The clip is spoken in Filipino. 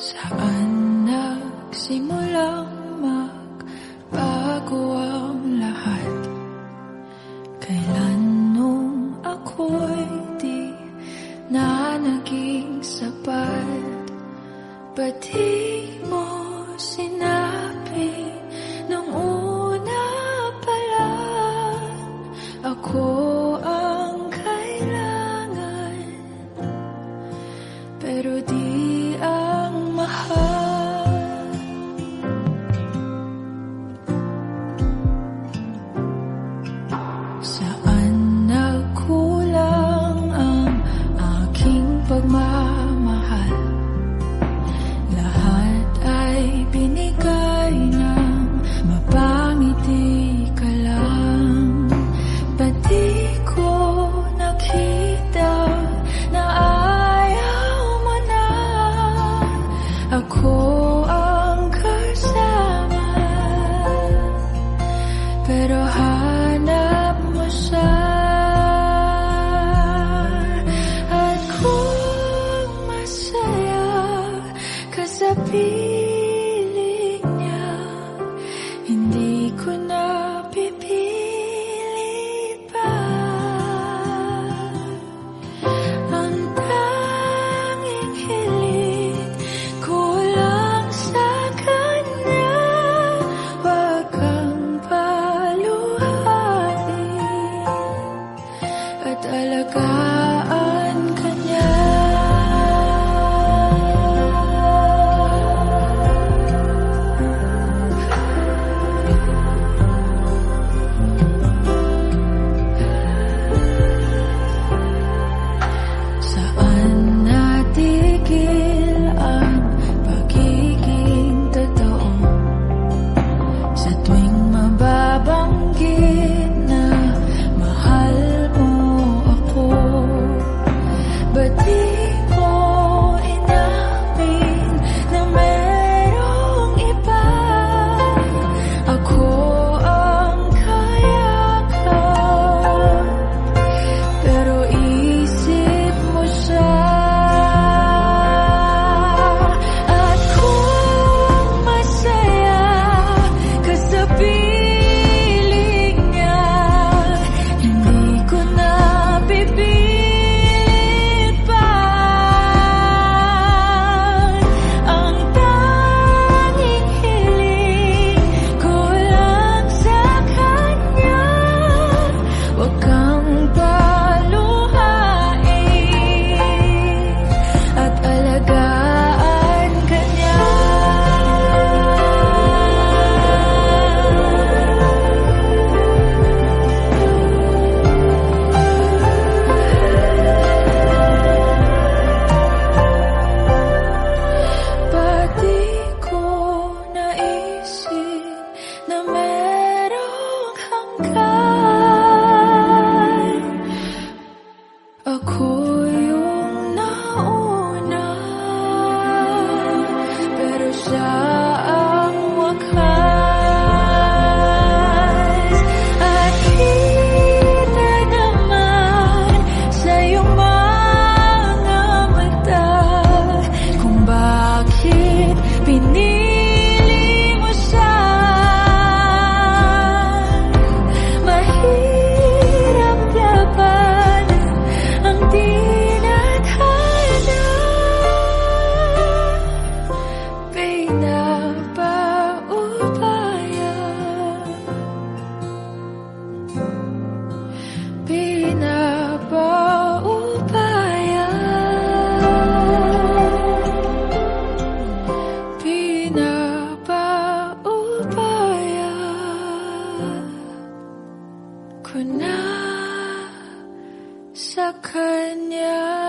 Saan nagsimulang magbago ang lahat? Kailan nung ako'y di na naging sapat? Ba't di mo sinabi nung una pa lang ako ang kailangan, pero di ang mahal? Saan nagkulang ang aking pagmamahal? Lahat ay binigay ng mapangiti ka lang. Ba't di ko nakita na ayaw mo na ako ang kasama? Pero hanap mo siya, at kung masaya ka sa piling niya, hindi ko na pipilit pa. Ang tanging hiling ko lang sa kanya, wag kang paluhain at alagaan ka niya. Saan natigil ang pagiging totoo? Sa tuwing mababanggit na mahal mo ako, ba't di mo inamin na merong iba? Ako ang kayakap, pero isip mo siya. At kung masaya ka sa piling niya, hindi ko na pipilit pa. Ang tanging hiling ko lang sa kanya, wag kang paluhain at alagaan ka niya. Ba't di ko naisip na merong hanggan? Ako yung nauna, pero siya ang wakas. At kita naman sa iyong mga mata kung bakit pinili mo siya. Mahirap labanan ang tinadhana. Pinapaubaya, pinapaubaya, pinapaubaya ko na sa kanya.